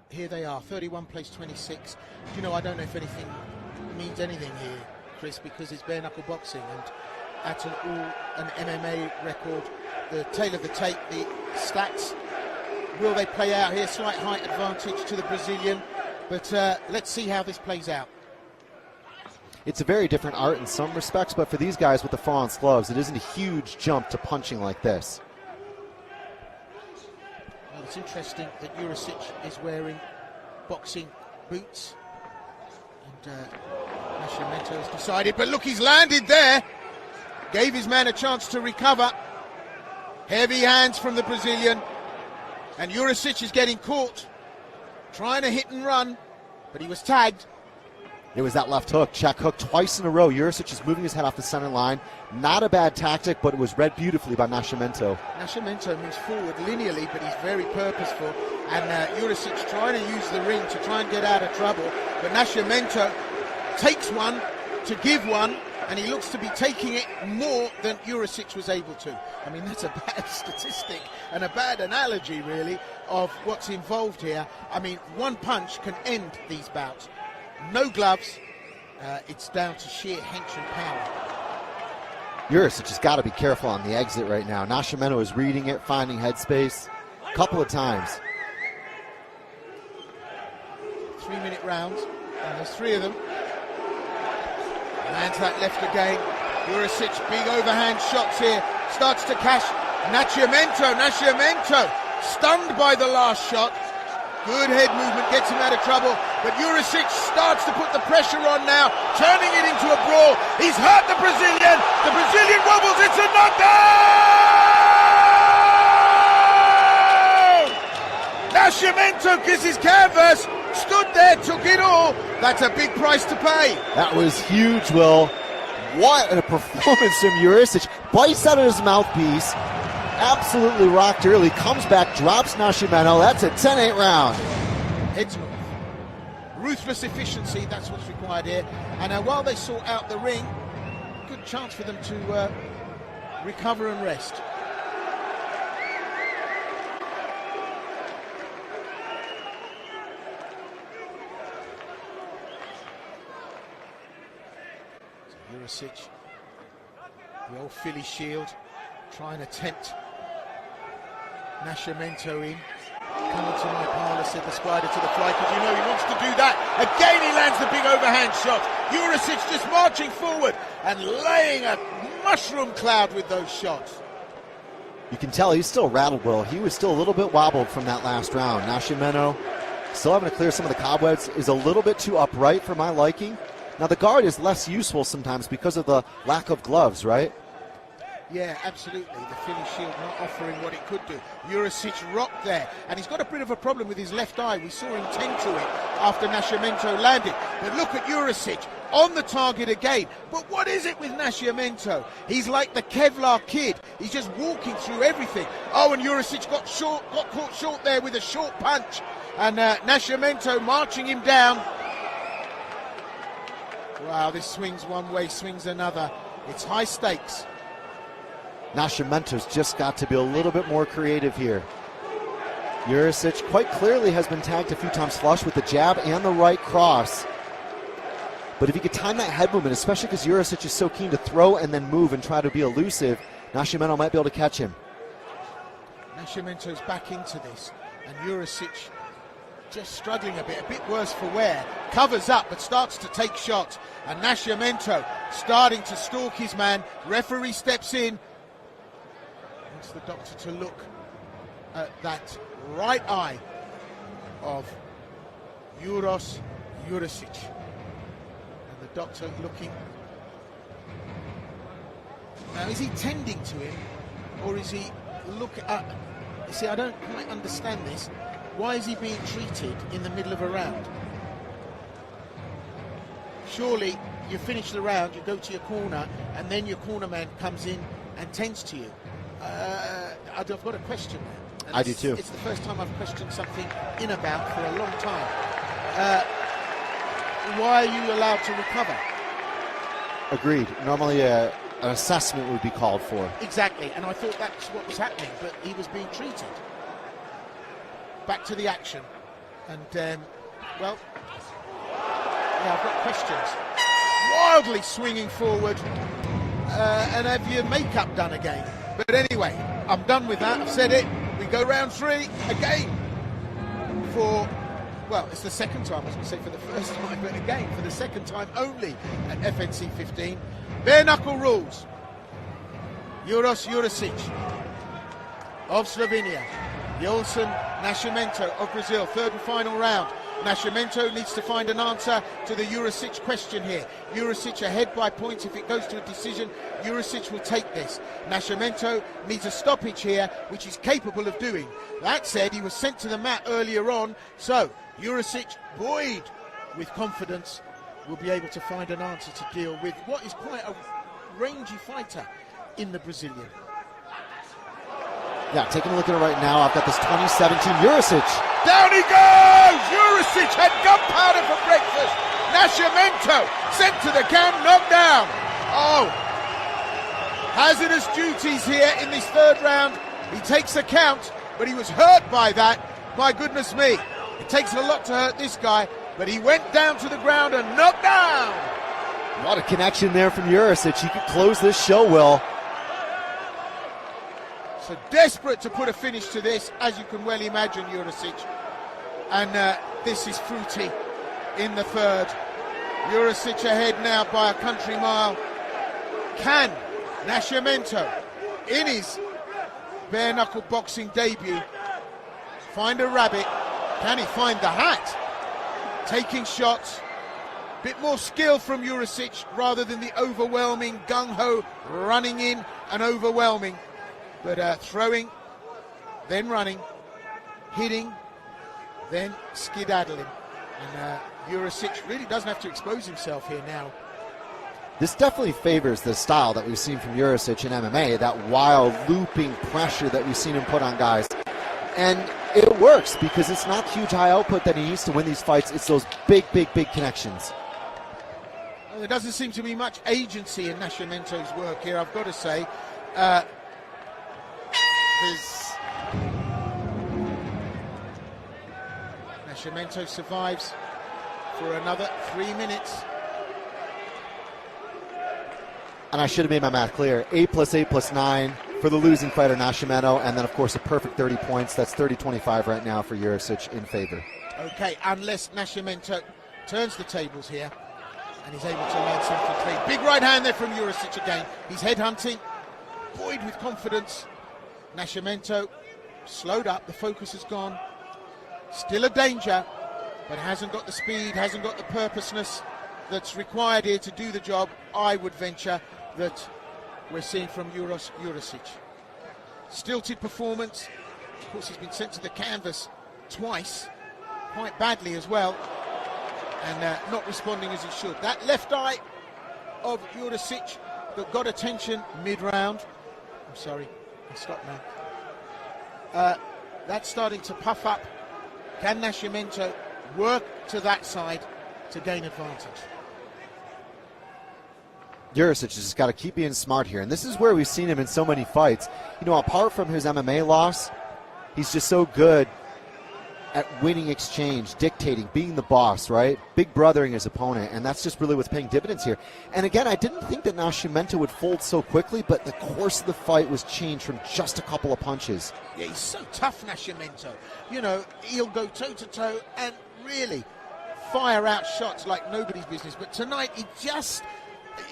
here they are, 31 plays 26. You know, I don't know if anything means anything here, Chris, because it's bare knuckle boxing, and at an MMA record, the tail of the tape, the stats, will they play out here? Slight height advantage to the Brazilian, but let's see how this plays out. It's a very different art in some respects, but for these guys with the France gloves, it isn't a huge jump to punching like this. Well, it's interesting that Jurisic is wearing boxing boots, and Nascimento has decided, but look, he's landed there. Gave his man a chance to recover. Heavy hands from the Brazilian, and Jurisic is getting caught, trying to hit and run, but he was tagged. It was that left hook, check hook twice in a row. Jurisic is moving his head off the center line. Not a bad tactic, but it was read beautifully by Nascimento. Nascimento moves forward linearly, but he's very purposeful. And Jurisic trying to use the ring to try and get out of trouble. But Nascimento takes one to give one, and he looks to be taking it more than Jurisic was able to. I mean, that's a bad statistic and a bad analogy, really, of what's involved here. I mean, one punch can end these bouts. No gloves, it's down to sheer hench and power. Jurisic has got to be careful on the exit right now. Nascimento is reading it, finding headspace a couple of times. 3-minute rounds, and there's 3 of them. Lands that left again. Jurisic, big overhand shots here, starts to cash. Nascimento, stunned by the last shot. Good head movement, gets him out of trouble, but Jurisic starts to put the pressure on now, turning it into a brawl. He's hurt the Brazilian wobbles, it's a knockdown! Nascimento kisses canvas, stood there, took it all. That's a big price to pay. That was huge, Will. What a performance from Jurisic. Bites out of his mouthpiece. Absolutely rocked early, comes back, drops Nascimento. That's a 10-8 round. Heads north. Ruthless efficiency, that's what's required here. And while they sort out the ring, good chance for them to recover and rest. So Jurisic, the old Philly shield, trying to tempt Nascimento in. Coming to my parlour, said the spider to the fly, because you know he wants to do that. Again he lands the big overhand shot. Jurisic just marching forward and laying a mushroom cloud with those shots. You can tell he's still rattled, Will. He was still a little bit wobbled from that last round. Nascimento still having to clear some of the cobwebs, is a little bit too upright for my liking. Now the guard is less useful sometimes because of the lack of gloves, right? Yeah, absolutely. The Philly shield not offering what it could do. Jurisic rocked there, and he's got a bit of a problem with his left eye. We saw him tend to it after Nascimento landed. But look at Jurisic on the target again. But what is it with Nascimento? He's like the Kevlar kid. He's just walking through everything. Oh, and Jurisic got caught short there with a short punch. And Nascimento marching him down. Wow, this swings one way, swings another. It's high stakes. Nascimento's just got to be a little bit more creative here. Jurisic quite clearly has been tagged a few times flush with the jab and the right cross. But if he could time that head movement, especially because Jurisic is so keen to throw and then move and try to be elusive, Nascimento might be able to catch him. Nascimento's back into this, and Jurisic just struggling a bit worse for wear. Covers up, but starts to take shots. And Nascimento starting to stalk his man. Referee steps in. Wants the doctor to look at that right eye of Uros Jurisic. And the doctor looking. Now, is he tending to him, or is he looking at... You see, I don't quite understand this. Why is he being treated in the middle of a round? Surely you finish the round, you go to your corner, and then your corner man comes in and tends to you. I've got a question there. I do too. It's the first time I've questioned something in a bout for a long time. Why are you allowed to recover? Agreed. Normally an assessment would be called for. Exactly, and I thought that's what was happening, but he was being treated. Back to the action. And, well, yeah, I've got questions. Wildly swinging forward, and have your makeup done again. But anyway, I'm done with that. I've said it. We go round 3 again for, well, it's the second time. I was going to say for the first time, but again for the second time only at FNC 15. Bare knuckle rules. Uros Jurisic of Slovenia. Jolson Nascimento of Brazil. Third and final round. Nascimento needs to find an answer to the Jurisic question here. Jurisic ahead by points. If it goes to a decision, Jurisic will take this. Nascimento needs a stoppage here, which he's capable of doing. That said, he was sent to the mat earlier on, so Jurisic, buoyed with confidence, will be able to find an answer to deal with what is quite a rangy fighter in the Brazilian. Yeah, taking a look at it right now, I've got this 2017 Jurisic. Down he goes! Jurisic had gunpowder for breakfast. Nascimento sent to the camp, knocked down. Oh, hazardous duties here in this third round. He takes a count, but he was hurt by that. My goodness me. It takes a lot to hurt this guy, but he went down to the ground and knocked down. What a connection there from Jurisic. He could close this show well. So desperate to put a finish to this, as you can well imagine, Jurisic. And this is fruity in the third. Jurisic ahead now by a country mile. Can Nascimento, in his bare knuckle boxing debut, find a rabbit? Can he find the hat? Taking shots. Bit more skill from Jurisic rather than the overwhelming gung-ho running in and overwhelming. But throwing, then running, hitting, then skedaddling. And Jurisic really doesn't have to expose himself here now. This definitely favors the style that we've seen from Jurisic in MMA, that wild looping pressure that we've seen him put on guys. And it works because it's not huge high output that he needs to win these fights. It's those big connections. Well, there doesn't seem to be much agency in Nascimento's work here, I've got to say. Nascimento survives for another 3 minutes. And I should have made my math clear. 8 + 8 + 9 for the losing fighter Nascimento, and then of course a perfect 30 points. That's 30-25 right now for Jurisic in favor. Okay, unless Nascimento turns the tables here and he's able to land something clean. Big right hand there from Jurisic again. He's headhunting, buoyed with confidence. Nascimento slowed up, the focus has gone. Still a danger, but hasn't got the speed, hasn't got the purposeness that's required here to do the job, I would venture, that we're seeing from Uros Jurisic. Stilted performance. Of course, he's been sent to the canvas twice, quite badly as well, and not responding as he should. That left eye of Jurisic that got attention mid-round. I'm sorry, I'll stop now. That's starting to puff up. Can Nascimento work to that side to gain advantage? Jurisic has just got to keep being smart here, and this is where we've seen him in so many fights. You know, apart from his MMA loss, he's just so good at winning exchange, dictating, being the boss, right? Big brothering his opponent, and that's just really what's paying dividends here. And again, I didn't think that Nascimento would fold so quickly, but the course of the fight was changed from just a couple of punches. Yeah, he's so tough, Nascimento. You know, he'll go toe-to-toe and really fire out shots like nobody's business. But tonight, he just...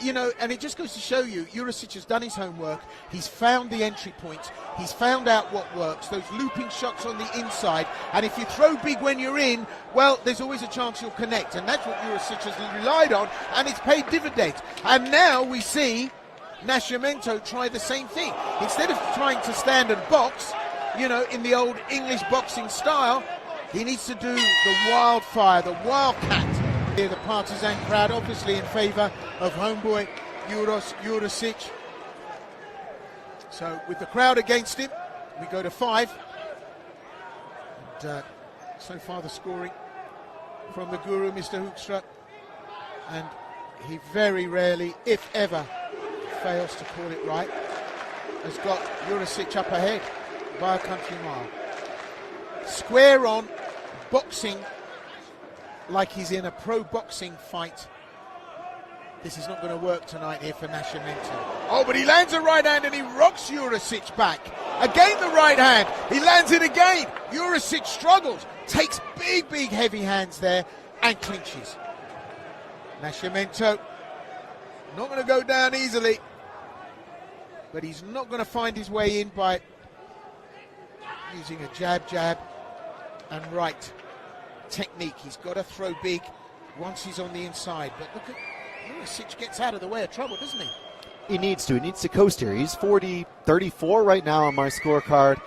You know, and it just goes to show you, Jurisic has done his homework. He's found the entry point. He's found out what works. Those looping shots on the inside. And if you throw big when you're in, well, there's always a chance you'll connect. And that's what Jurisic has relied on, and it's paid dividends. And now we see Nascimento try the same thing. Instead of trying to stand and box, you know, in the old English boxing style, he needs to do the wildfire, the wildcat. The partisan crowd obviously in favour of homeboy Uros Jurisic. So with the crowd against him, we go to 5. And so far the scoring from the guru, Mr. Hoekstra. And he very rarely, if ever, fails to call it right. Has got Jurisic up ahead by a country mile. Square on, boxing like he's in a pro boxing fight. This is not going to work tonight here for Najavljena. Oh, but he lands a right hand and he rocks Jurisic back. Again the right hand. He lands it again. Jurisic struggles. Takes big heavy hands there and clinches. Najavljena not going to go down easily. But he's not going to find his way in by using a jab and right technique. He's got to throw big once he's on the inside. But look at Jurisic gets out of the way of trouble, doesn't he? He needs to. He needs to coast here. He's 40-34 right now on my scorecard.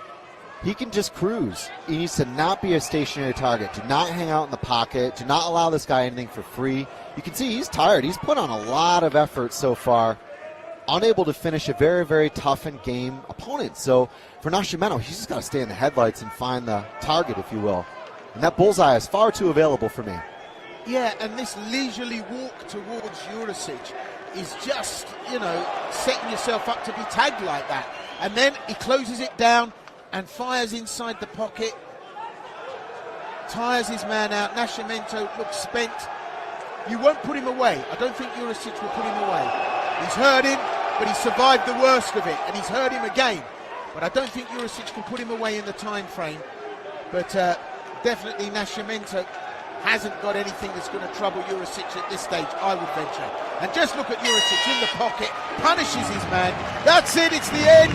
He can just cruise. He needs to not be a stationary target, to not hang out in the pocket, to not allow this guy anything for free. You can see he's tired. He's put on a lot of effort so far. Unable to finish a very tough and game opponent. So for Najavljena, he's just got to stay in the headlights and find the target, if you will. And that bullseye is far too available for me. Yeah, and this leisurely walk towards Jurisic is just, setting yourself up to be tagged like that. And then he closes it down and fires inside the pocket. Tires his man out. Najavljena looks spent. You won't put him away. I don't think Jurisic will put him away. He's hurt him, but he survived the worst of it, and he's hurt him again. But I don't think Jurisic can put him away in the time frame. But definitely Najavljena hasn't got anything that's going to trouble Jurisic at this stage, I would venture. And just look at Jurisic in the pocket, punishes his man. That's it, it's the end.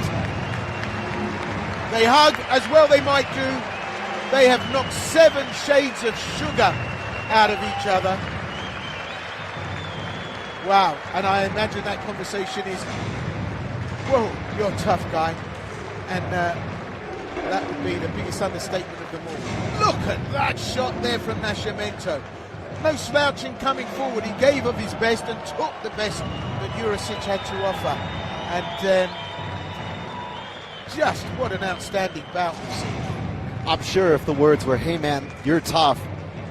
They hug, as well they might do. They have knocked 7 shades of sugar out of each other. Wow, and I imagine that conversation is, whoa, you're a tough guy. And that would be the biggest understatement of them all. Look at that shot there from Najavljena. No slouching coming forward. He gave of his best and took the best that Jurisic had to offer. And just what an outstanding bout we've seen. I'm sure if the words were, hey man, you're tough,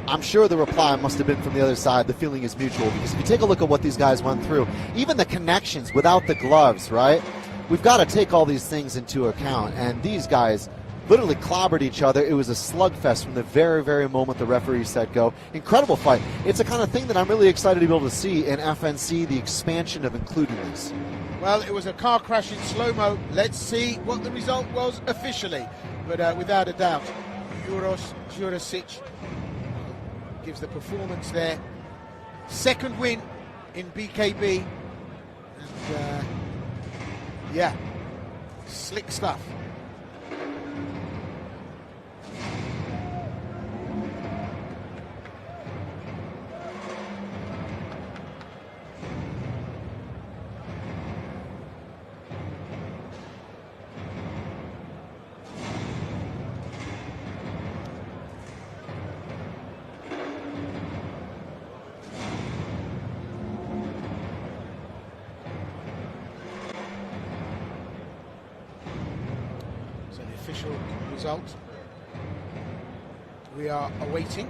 I'm sure the reply must have been from the other side, the feeling is mutual. Because if you take a look at what these guys went through, even the connections without the gloves, right? We've got to take all these things into account. And these guys literally clobbered each other. It was a slugfest from the very moment the referee said go. Incredible fight. It's the kind of thing that I'm really excited to be able to see in FNC, the expansion of including this. Well, it was a car crash in slow-mo. Let's see what the result was officially. But without a doubt, Uros Jurisic gives the performance there. Second win in BKB. And yeah, slick stuff. Official result we are awaiting.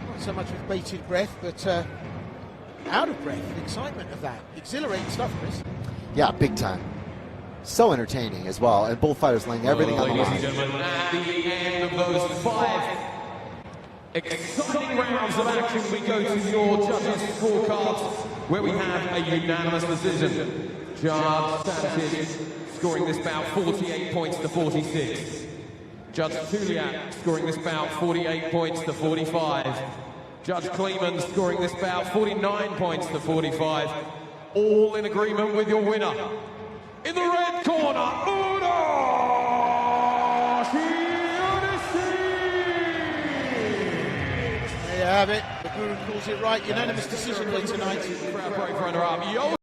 Not so much with bated breath, but out of breath, the excitement of that. Exhilarating stuff, Chris. Yeah, big time. So entertaining as well, and both fighters laying everything on the line. Ladies and gentlemen, at the end of those 5 exciting rounds of action, we go to your judges' scorecards, where we have a unanimous decision. Judge Sanchez scoring this bout 48 points to 46. Judge Tuliak scoring this bout 48 points to 45. Judge Kleeman scoring this bout 49 points to 45. All in agreement with your winner. In the red corner, Uros Jurisic! There you have it. The Guru calls it right. Unanimous decision here tonight. Crowd break runner-up.